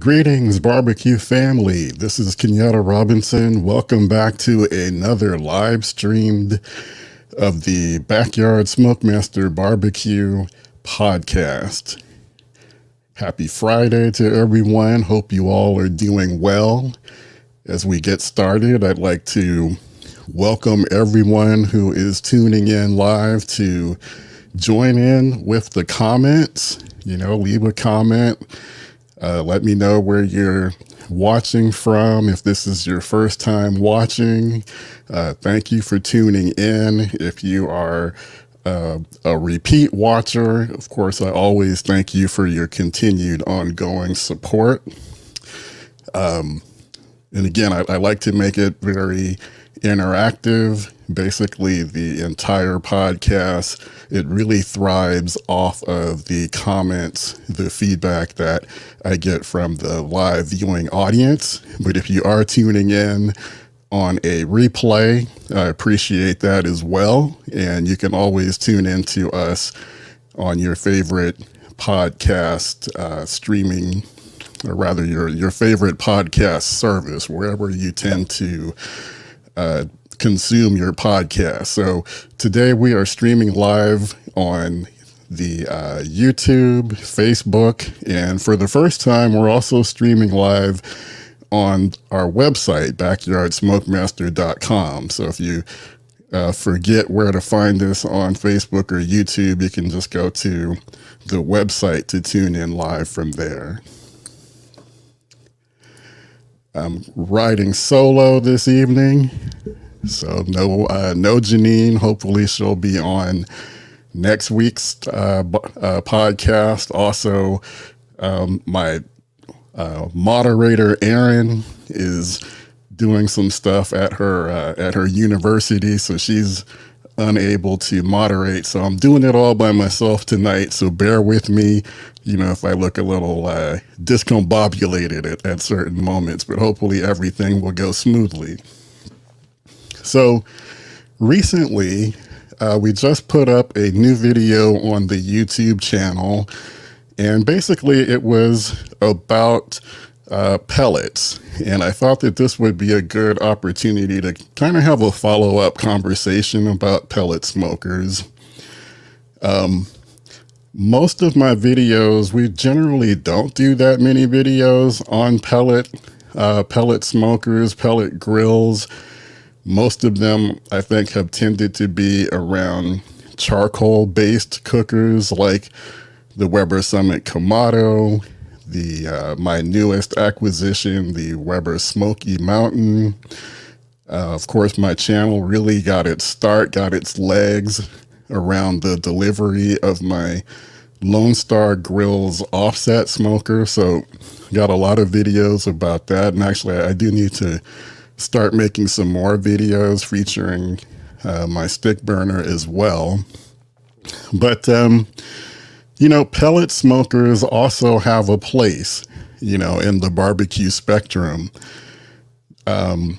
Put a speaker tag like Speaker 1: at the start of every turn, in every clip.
Speaker 1: Greetings, barbecue family. This is Kenyatta Robinson. Welcome back to another live streamed of the Backyard Smokemaster Barbecue podcast. Happy Friday to everyone. Hope you all are doing well. As we get started, I'd like to welcome everyone who is tuning in live to join in with the comments. Leave a comment. Let me know where you're watching from. If this is your first time watching, thank you for tuning in. If you are a repeat watcher, of course, I always thank you for your continued ongoing support. And again, I like to make it very interactive. Basically, the entire podcast, it really thrives off of the comments, the feedback that I get from the live viewing audience. But if you are tuning in on a replay, I appreciate that as well. And you can always tune into us on your favorite podcast streaming, or rather your favorite podcast service, wherever you tend to consume your podcast. So today we are streaming live on the YouTube, Facebook, and for the first time, we're also streaming live on our website, backyardsmokemaster.com. So if you forget where to find us on Facebook or YouTube, you can just go to the website to tune in live from there. I'm riding solo this evening. So no Janine. Hopefully she'll be on next week's podcast. Also, my moderator Erin is doing some stuff at her university, so she's unable to moderate. So I'm doing it all by myself tonight. So bear with me, if I look a little discombobulated at certain moments, but hopefully everything will go smoothly. So recently, we just put up a new video on the YouTube channel, and basically it was about pellets. And I thought that this would be a good opportunity to kind of have a follow-up conversation about pellet smokers. Most of my videos, we generally don't do that many videos on pellet smokers, pellet grills. Most of them, I think, have tended to be around charcoal-based cookers like the Weber Summit Kamado, my newest acquisition, the Weber Smoky Mountain. Of course, my channel really got its legs around the delivery of my Lone Star Grills offset smoker. So got a lot of videos about that. And actually, I do need to start making some more videos featuring my stick burner as well. But, pellet smokers also have a place, in the barbecue spectrum. The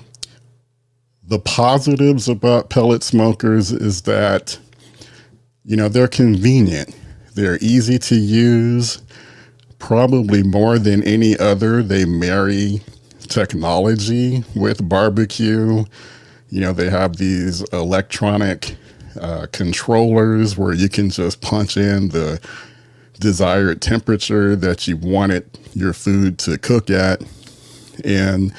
Speaker 1: positives about pellet smokers is that, they're convenient. They're easy to use. Probably more than any other, they marry technology with barbecue. They have these electronic controllers where you can just punch in the desired temperature that you wanted your food to cook at. And,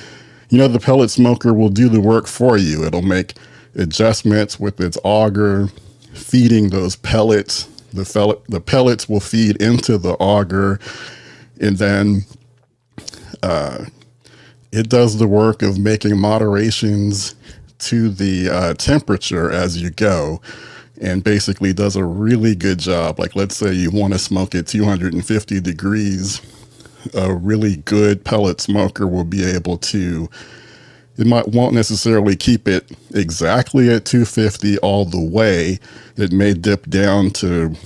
Speaker 1: the pellet smoker will do the work for you. It'll make adjustments with its auger, feeding those pellets. The pellets will feed into the auger, and then it does the work of making moderations to the temperature as you go, and basically does a really good job. Like, let's say you want to smoke at 250 degrees, a really good pellet smoker will be able to, won't necessarily keep it exactly at 250 all the way. It may dip down to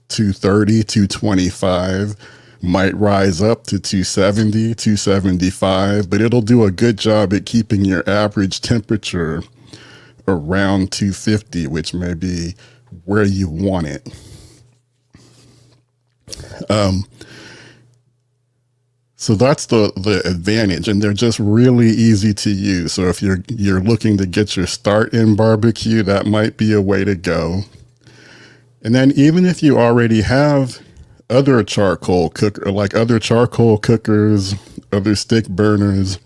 Speaker 1: 230, 225, might rise up to 270, 275, but it'll do a good job at keeping your average temperature around 250, which may be where you want it. So that's the advantage, and they're just really easy to use. So if you're looking to get your start in barbecue, that might be a way to go. And then even if you already have other charcoal cooker, like other charcoal cookers, other stick burners,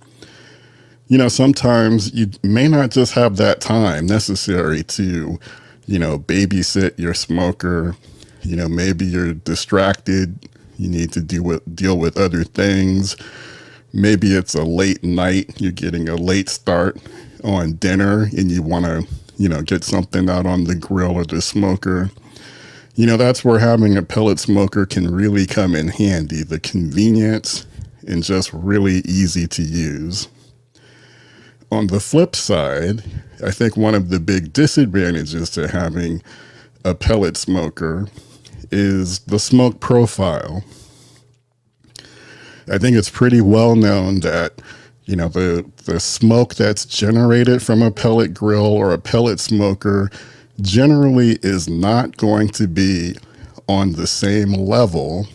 Speaker 1: sometimes you may not just have that time necessary to, babysit your smoker. Maybe you're distracted. You need to deal with other things. Maybe it's a late night. You're getting a late start on dinner and you want to, get something out on the grill or the smoker. That's where having a pellet smoker can really come in handy. The convenience and just really easy to use. On the flip side, I think one of the big disadvantages to having a pellet smoker is the smoke profile. I think it's pretty well known that, the smoke that's generated from a pellet grill or a pellet smoker generally is not going to be on the same level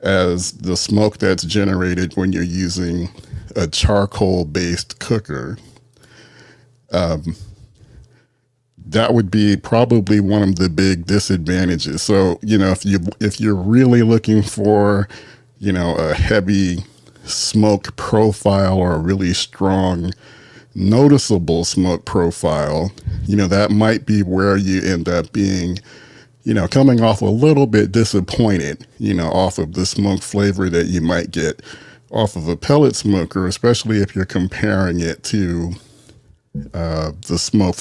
Speaker 1: as the smoke that's generated when you're using a charcoal-based cooker. That would be probably one of the big disadvantages. So, if you're really looking for, a heavy smoke profile or a really strong, noticeable smoke profile, that might be where you end up being, coming off a little bit disappointed, off of the smoke flavor that you might get off of a pellet smoker, especially if you're comparing it to the smoke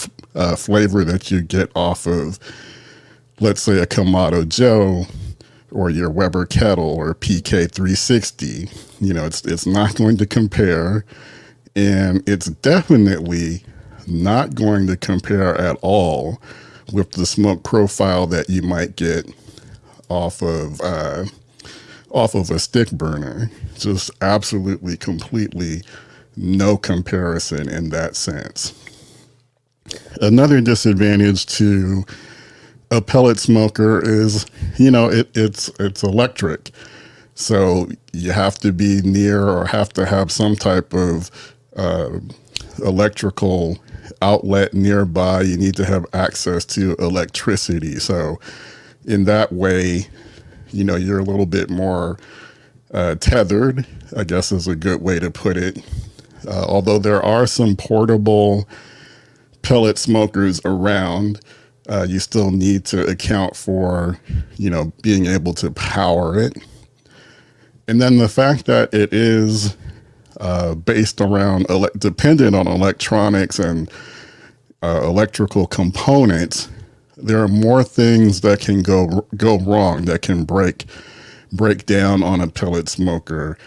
Speaker 1: flavor that you get off of, let's say, a Kamado Joe or your Weber kettle or PK360. It's not going to compare, and it's definitely not going to compare at all with the smoke profile that you might get off of a stick burner. Just absolutely, completely no comparison in that sense. Another disadvantage to a pellet smoker is, it's electric. So you have to be near or have to have some type of electrical outlet nearby. You need to have access to electricity. So in that way, you're a little bit more tethered, I guess is a good way to put it. Although there are some portable pellet smokers around, you still need to account for, being able to power it. And then the fact that it is based around, dependent on electronics and electrical components, there are more things that can go wrong, that can break down on a pellet smoker.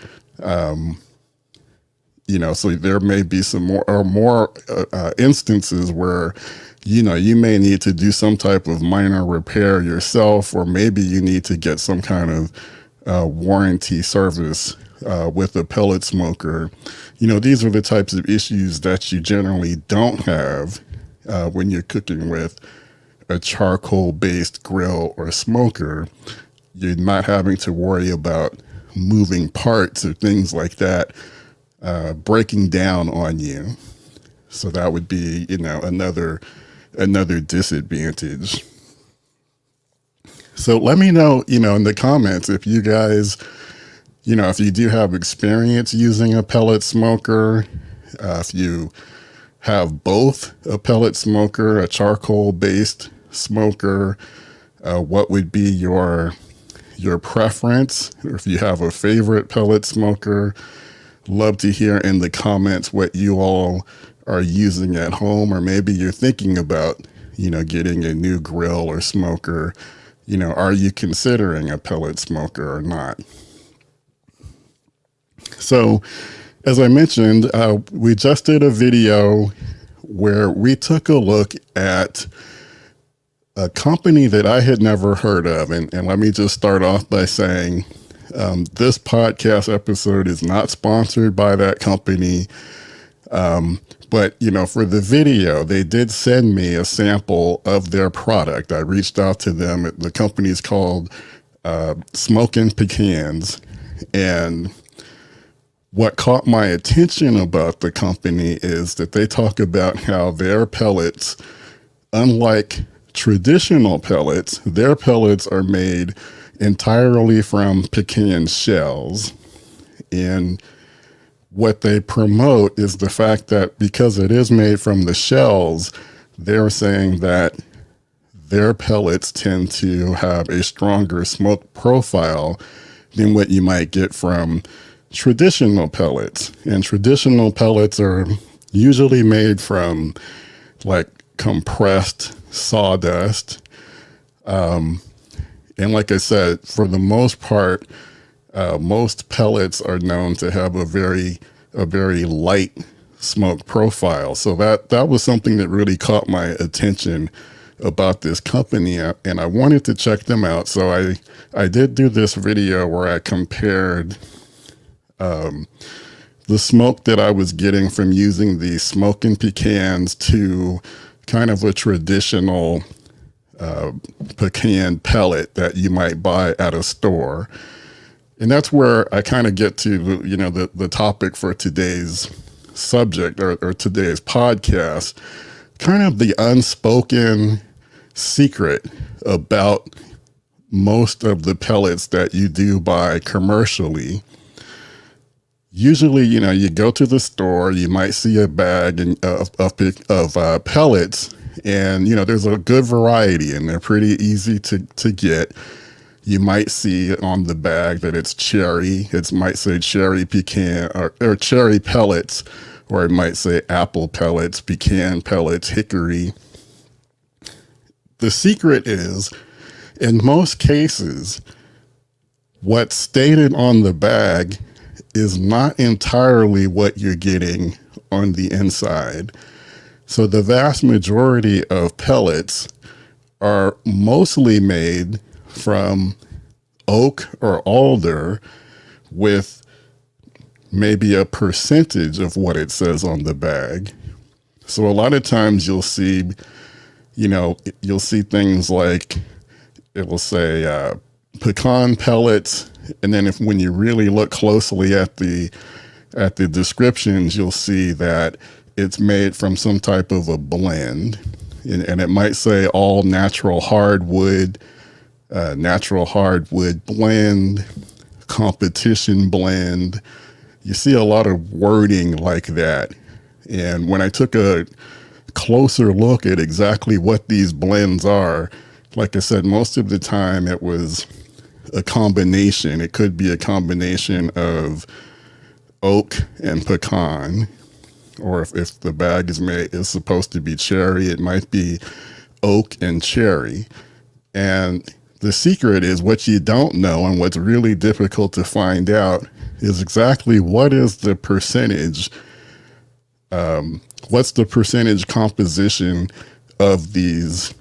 Speaker 1: So there may be some more instances where, you may need to do some type of minor repair yourself, or maybe you need to get some kind of warranty service with a pellet smoker. These are the types of issues that you generally don't have when you're cooking with a charcoal-based grill or smoker. You're not having to worry about moving parts or things like that breaking down on you. So that would be, another disadvantage. So let me know, in the comments if you guys, if you do have experience using a pellet smoker, if you have both a pellet smoker, a charcoal-based smoker, what would be your preference, or if you have a favorite pellet smoker. Love to hear in the comments what you all are using at home, or maybe you're thinking about, getting a new grill or smoker. Are you considering a pellet smoker or not? So, as I mentioned, we just did a video where we took a look at a company that I had never heard of. And let me just start off by saying, this podcast episode is not sponsored by that company. But, for the video, they did send me a sample of their product. I reached out to them. The company's called Smokin' Pecans. And What caught my attention about the company is that they talk about how their pellets, unlike traditional pellets, their pellets are made entirely from pecan shells. And what they promote is the fact that because it is made from the shells, they're saying that their pellets tend to have a stronger smoke profile than what you might get from traditional pellets. And traditional pellets are usually made from like compressed sawdust. And like I said, for the most part, most pellets are known to have a very light smoke profile. So that was something that really caught my attention about this company, and I wanted to check them out. So I did do this video where I compared the smoke that I was getting from using the smoking pecans to kind of a traditional pecan pellet that you might buy at a store. And that's where I kind of get to, the topic for today's subject or today's podcast, kind of the unspoken secret about most of the pellets that you do buy commercially. Usually, you go to the store, you might see a bag of pellets, and, there's a good variety and they're pretty easy to get. You might see on the bag that it's cherry. It might say cherry pecan or cherry pellets, or it might say apple pellets, pecan pellets, hickory. The secret is, in most cases, what's stated on the bag is not entirely what you're getting on the inside. So the vast majority of pellets are mostly made from oak or alder with maybe a percentage of what it says on the bag. So a lot of times you'll see things like it will say pecan pellets, and then when you really look closely at the descriptions, you'll see that it's made from some type of a blend, and it might say all natural hardwood blend, competition blend. You see a lot of wording like that. And when I took a closer look at exactly what these blends are, like I said, most of the time it was a combination. It could be a combination of oak and pecan, or if the bag is supposed to be cherry, it might be oak and cherry. And the secret is what you don't know, and what's really difficult to find out is exactly what is the percentage, what's the percentage composition of these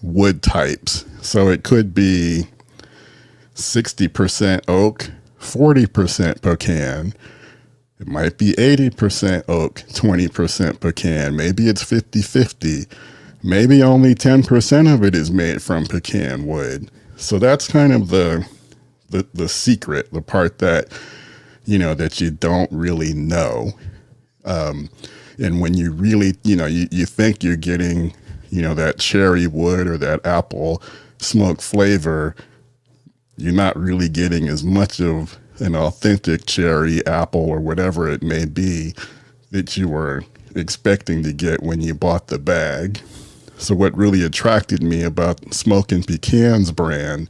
Speaker 1: wood types. So it could be 60% oak, 40% pecan. It might be 80% oak, 20% pecan. Maybe it's 50-50. Maybe only 10% of it is made from pecan wood. So that's kind of the secret, the part that, that you don't really know. And when you really, you think you're getting, that cherry wood or that apple smoke flavor, you're not really getting as much of an authentic cherry, apple, or whatever it may be that you were expecting to get when you bought the bag. So what really attracted me about Smokin' Pecan's brand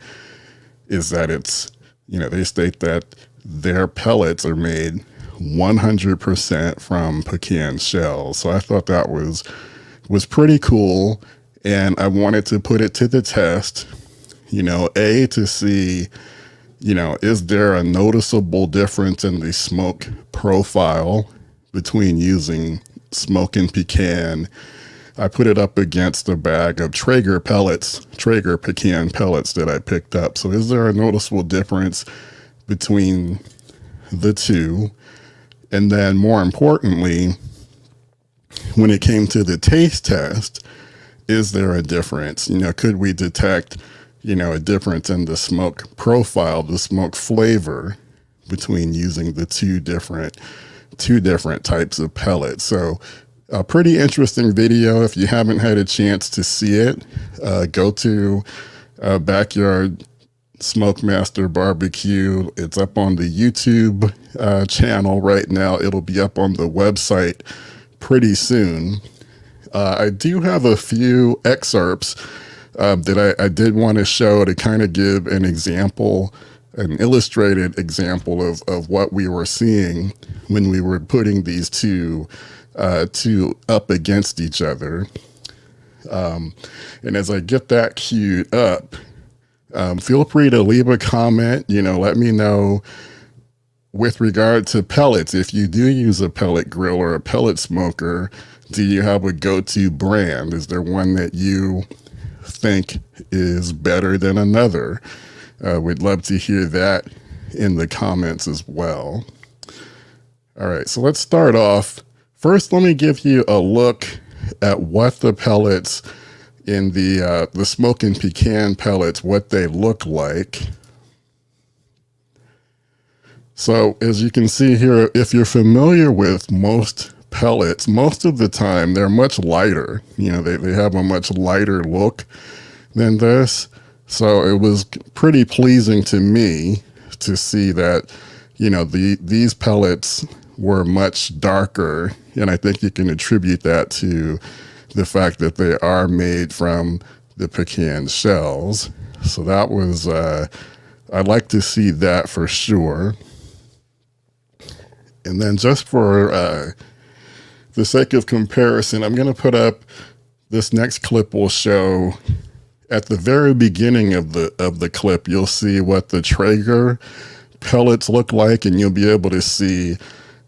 Speaker 1: is that it's, they state that their pellets are made 100% from pecan shells. So I thought that was pretty cool, and I wanted to put it to the test, to see, is there a noticeable difference in the smoke profile between using Smokin' Pecan. I put it up against a bag of Traeger pecan pellets that I picked up. So is there a noticeable difference between the two? And then more importantly, when it came to the taste test, is there a difference? Could we detect, a difference in the smoke profile, the smoke flavor between using the two different types of pellets. So a pretty interesting video. If you haven't had a chance to see it, go to Backyard Smokemaster Barbecue. It's up on the YouTube channel right now. It'll be up on the website pretty soon. I do have a few excerpts that I did want to show to kind of give an example, an illustrated example of what we were seeing when we were putting these two up against each other. And as I get that queued up, feel free to leave a comment, let me know with regard to pellets. If you do use a pellet grill or a pellet smoker, do you have a go-to brand? Is there one that you think is better than another? We'd love to hear that in the comments as well. All right, so let's start off. First, let me give you a look at what the pellets in the smoking pecan pellets, what they look like. So as you can see here, if you're familiar with most pellets, most of the time they're much lighter. They have a much lighter look than this. So it was pretty pleasing to me to see that, these pellets were much darker. And I think you can attribute that to the fact that they are made from the pecan shells. So that was, I'd like to see that for sure. And then just for the sake of comparison, I'm going to put up this next clip. Will show at the very beginning of the clip, you'll see what the Traeger pellets look like, and you'll be able to see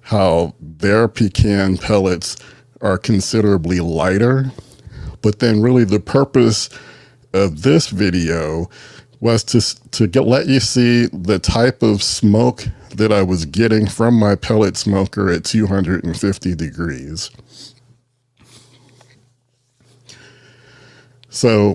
Speaker 1: how their pecan pellets are considerably lighter. But then really the purpose of this video was to let you see the type of smoke that I was getting from my pellet smoker at 250 degrees. So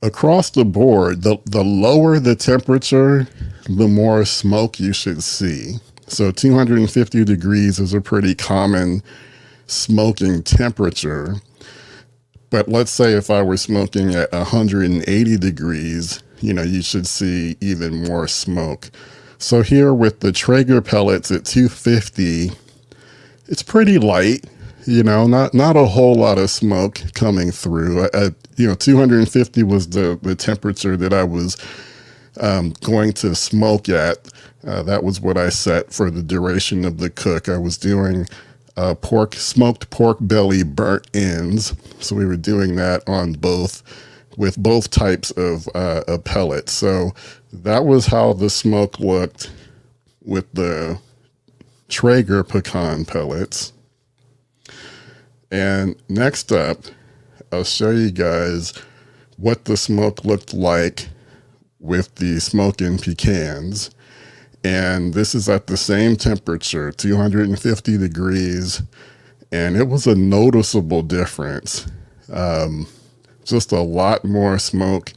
Speaker 1: across the board, the lower the temperature, the more smoke you should see. So 250 degrees is a pretty common smoking temperature. But let's say if I were smoking at 180 degrees, you should see even more smoke. So here with the Traeger pellets at 250, it's pretty light, not a whole lot of smoke coming through. 250 was the temperature that I was going to smoke at. That was what I set for the duration of the cook. I was doing smoked pork belly burnt ends. So we were doing that with both types of pellets. So that was how the smoke looked with the Traeger pecan pellets. And next up, I'll show you guys what the smoke looked like with the smoking pecans. And this is at the same temperature, 250 degrees. And it was a noticeable difference. Just a lot more smoke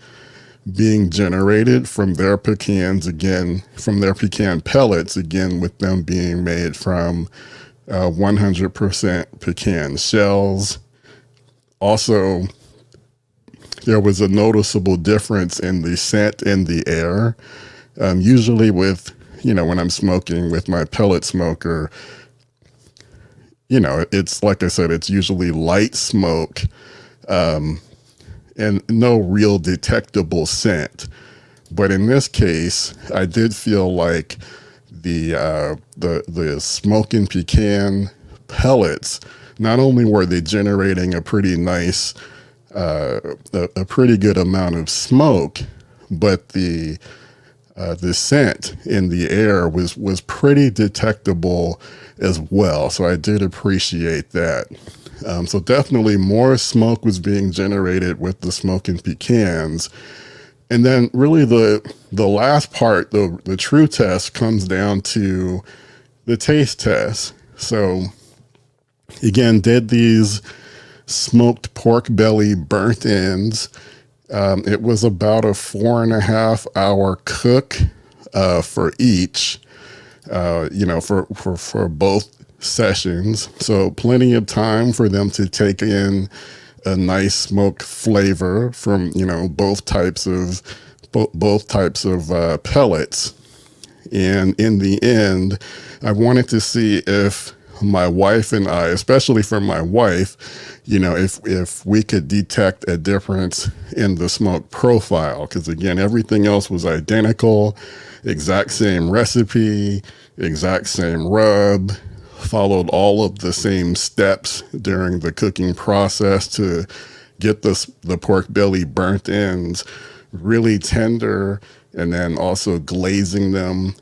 Speaker 1: being generated from their pecans, again, from their pecan pellets, again, with them being made from 100% pecan shells. Also, there was a noticeable difference in the scent in the air. Usually when I'm smoking with my pellet smoker, it's like I said, it's usually light smoke, and no real detectable scent. But in this case, I did feel like the smoking pecan pellets, not only were they generating a pretty nice, a pretty good amount of smoke, but the scent in the air was pretty detectable as well. So I did appreciate that. So definitely more smoke was being generated with the smoking pecans. And then really the last part, the true test, comes down to the taste test. So again, did these smoked pork belly burnt ends. It was about a 4.5 hour cook for each. for both sessions. So plenty of time for them to take in a nice smoke flavor from, both types of pellets. And in the end, I wanted to see if my wife and I, especially for my wife, if we could detect a difference in the smoke profile. Because again, everything else was identical, exact same recipe, exact same rub, followed all of the same steps during the cooking process to get the pork belly burnt ends really tender, and then also glazing them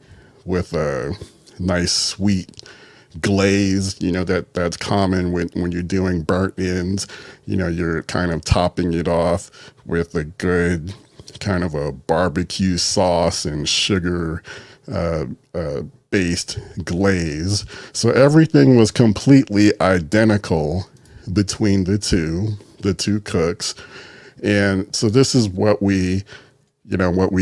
Speaker 1: with a nice sweet glaze, that's common when you're doing burnt ends. You're kind of topping it off with a good kind of a barbecue sauce and sugar based glaze. So everything was completely identical between the two cooks. And so this is what we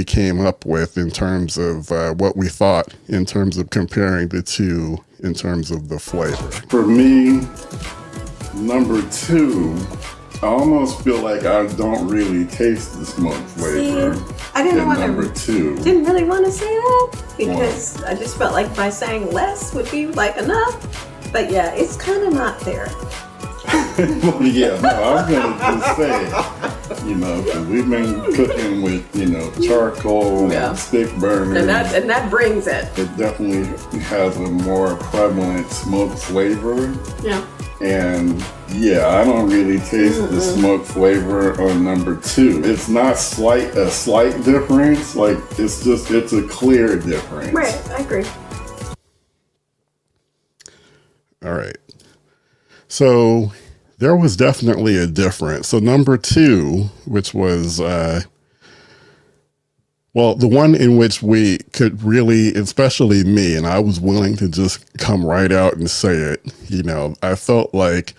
Speaker 1: came up with in terms of what we thought in terms of comparing the two in terms of the flavor. For me, number two, I almost feel like I don't really taste the smoke flavor.
Speaker 2: See, I didn't want
Speaker 1: number two.
Speaker 2: Didn't really want to say that because I just felt like by saying less would be like enough. But yeah, it's kind of not there.
Speaker 1: Well, yeah, no, I was going to just say, because we've been cooking with, charcoal and stick burner.
Speaker 2: And that brings it.
Speaker 1: It definitely has a more prevalent smoke flavor.
Speaker 2: Yeah.
Speaker 1: And yeah, I don't really taste the smoke flavor on number two. It's not a slight difference. Like, it's a clear difference.
Speaker 2: Right, I agree.
Speaker 1: All right. So there was definitely a difference. So number two, which was, the one in which we could really, especially me, and I was willing to just come right out and say it, I felt like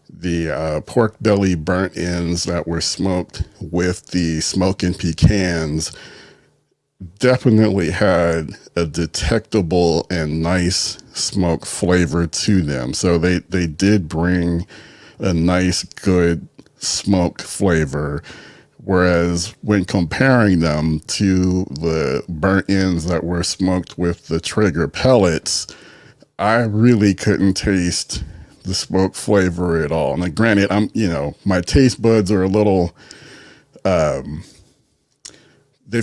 Speaker 1: the pork belly burnt ends that were smoked with the smoking pecans definitely had a detectable and nice smoke flavor to them. So they did bring a nice, good smoke flavor. Whereas when comparing them to the burnt ends that were smoked with the Traeger pellets, I really couldn't taste the smoke flavor at all. Now, granted, my taste buds are a little, they've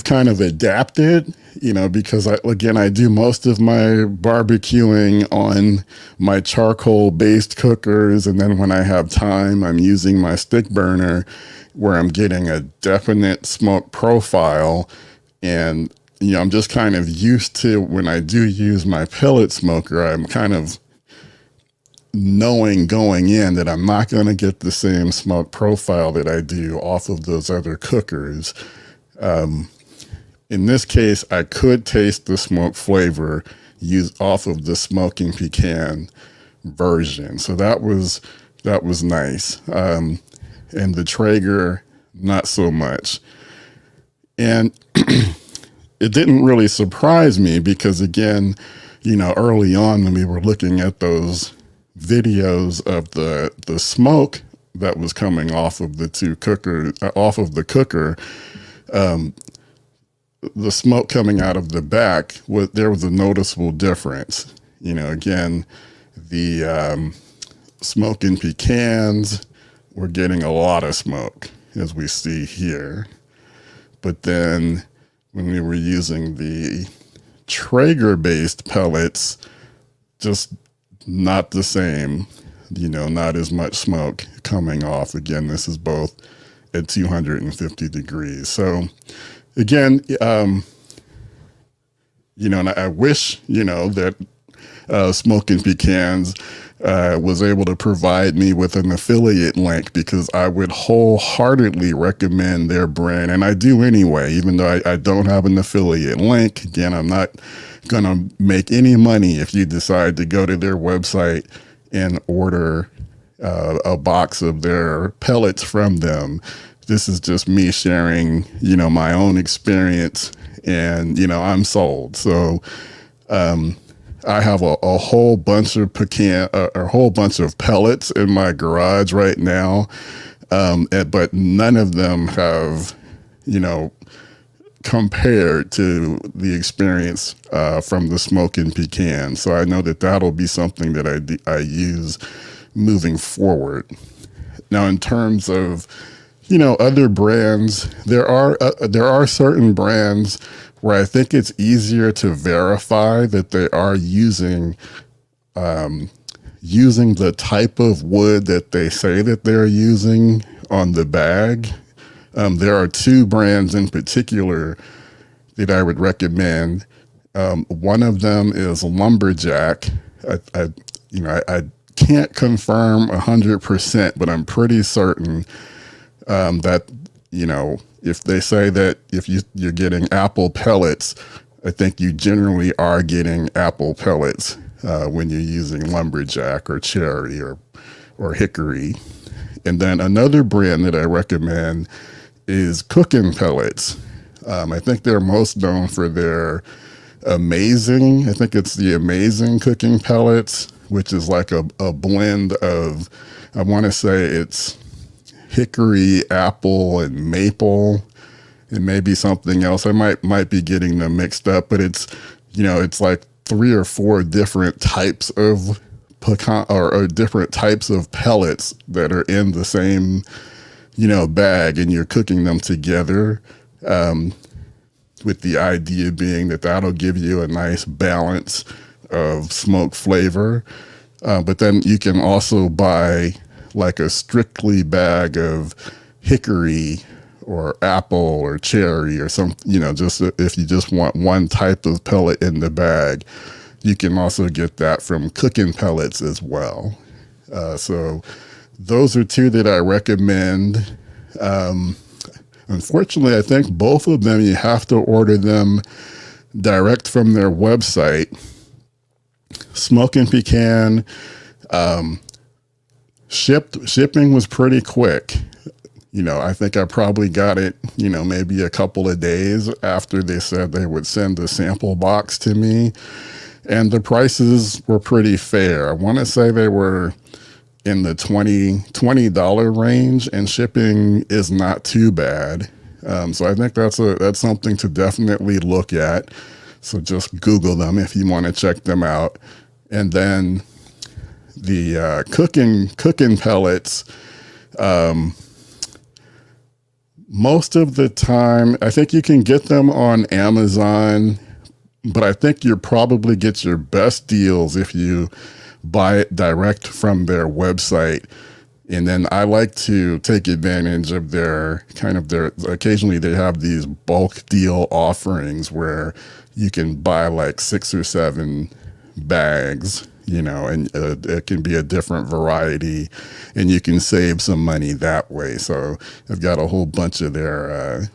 Speaker 1: kind of adapted, because I do most of my barbecuing on my charcoal based cookers. And then when I have time, I'm using my stick burner where I'm getting a definite smoke profile. And, I'm just kind of used to when I do use my pellet smoker, I'm kind of knowing going in that I'm not going to get the same smoke profile that I do off of those other cookers. In this case, I could taste the smoke flavor used off of the smoking pecan version. So that was nice. And the Traeger, not so much. And it didn't really surprise me because, again, early on when we were looking at those videos of the smoke that was coming off of the cooker, the smoke coming out of the back, there was a noticeable difference. Again, the smoking pecans were getting a lot of smoke, as we see here. But then when we were using the Traeger-based pellets, just not the same, not as much smoke coming off. Again, this is both at 250 degrees. So again, and I wish, that Smoking Pecans was able to provide me with an affiliate link, because I would wholeheartedly recommend their brand. And I do anyway, even though I don't have an affiliate link. Again, I'm not going to make any money if you decide to go to their website and order a box of their pellets from them. This is just me sharing, my own experience, and, I'm sold. So, I have a whole bunch of a whole bunch of pellets in my garage right now, but none of them have, you know, compared to the experience from the smoking pecan. So I know that that'll be something that I use moving forward. Now, in terms of, you know, other brands, there are certain brands where I think it's easier to verify that they are using the type of wood that they say that they're using on the bag. There are two brands in particular that I would recommend. One of them is Lumberjack. I can't confirm 100%, but I'm pretty certain that, you know, if they say that if you're getting apple pellets, I think you generally are getting apple pellets when you're using Lumberjack or Cherry or Hickory. And then another brand that I recommend is Cooking Pellets. I think they're most known for their Amazing. I think it's the Amazing Cooking Pellets, which is like a blend of, I want to say it's hickory, apple, and maple, and maybe something else. I might be getting them mixed up, but it's, you know, it's like 3 or 4 different types of pecan or different types of pellets that are in the same, you know, bag, and you're cooking them together, with the idea being that that'll give you a nice balance of smoke flavor. But then you can also buy like a strictly bag of hickory or apple or cherry or some, you know, just if you just want one type of pellet in the bag, you can also get that from Cooking Pellets as well. So those are two that I recommend. Unfortunately, I think both of them, you have to order them direct from their website. Smoking Pecan, shipping was pretty quick. You know, I think I probably got it, you know, maybe a couple of days after they said they would send a sample box to me. And the prices were pretty fair. I want to say they were in the $20 range, and shipping is not too bad. So I think that's something to definitely look at. So just Google them if you want to check them out. And then the cooking pellets, most of the time, I think you can get them on Amazon, but I think you probably get your best deals if you buy it direct from their website. And then I like to take advantage of occasionally they have these bulk deal offerings where you can buy like 6 or 7 bags, you know, and it can be a different variety, and you can save some money that way. So I've got a whole bunch of their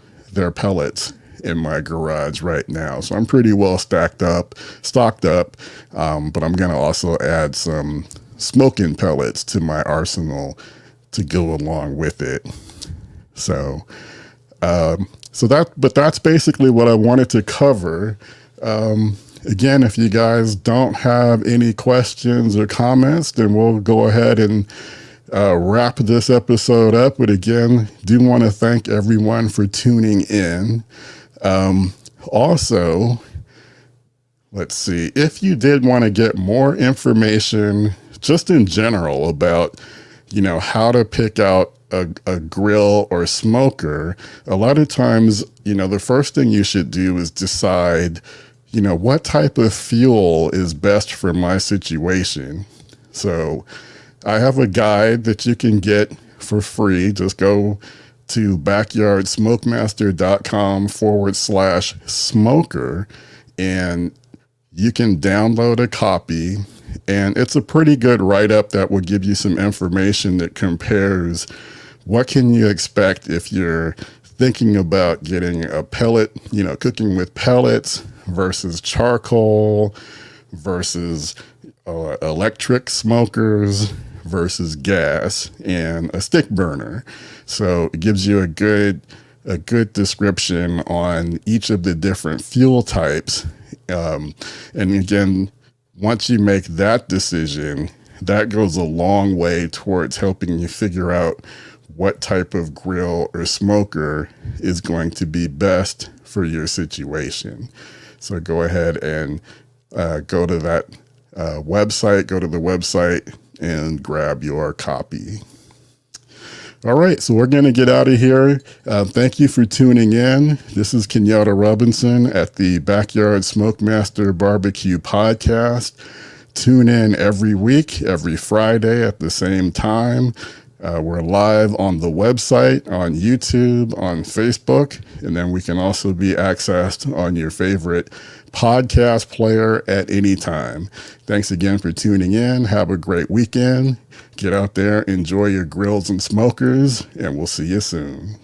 Speaker 1: pellets in my garage right now. So I'm pretty well stocked up, but I'm going to also add some smoking pellets to my arsenal to go along with it. So that's basically what I wanted to cover. Again, if you guys don't have any questions or comments, then we'll go ahead and wrap this episode up. But again, do want to thank everyone for tuning in. Also, let's see, if you did want to get more information just in general about, you know, how to pick out a grill or smoker, a lot of times, you know, the first thing you should do is decide, you know, what type of fuel is best for my situation. So I have a guide that you can get for free. Just go to backyardsmokemaster.com/smoker, and you can download a copy, and it's a pretty good write-up that will give you some information that compares what can you expect if you're thinking about getting a pellet, you know, cooking with pellets versus charcoal versus electric smokers versus gas and a stick burner. So it gives you a good description on each of the different fuel types. And again, Once you make that decision, that goes a long way towards helping you figure out what type of grill or smoker is going to be best for your situation. So go ahead and go to that website, go to the website and grab your copy. All right, so we're going to get out of here. Thank you for tuning in. This is Kenyatta Robinson at the Backyard Smokemaster Barbecue Podcast. Tune in every week, every Friday at the same time. We're live on the website, on YouTube, on Facebook, and then we can also be accessed on your favorite podcast player at any time. Thanks again for tuning in. Have a great weekend. Get out there, enjoy your grills and smokers, and we'll see you soon.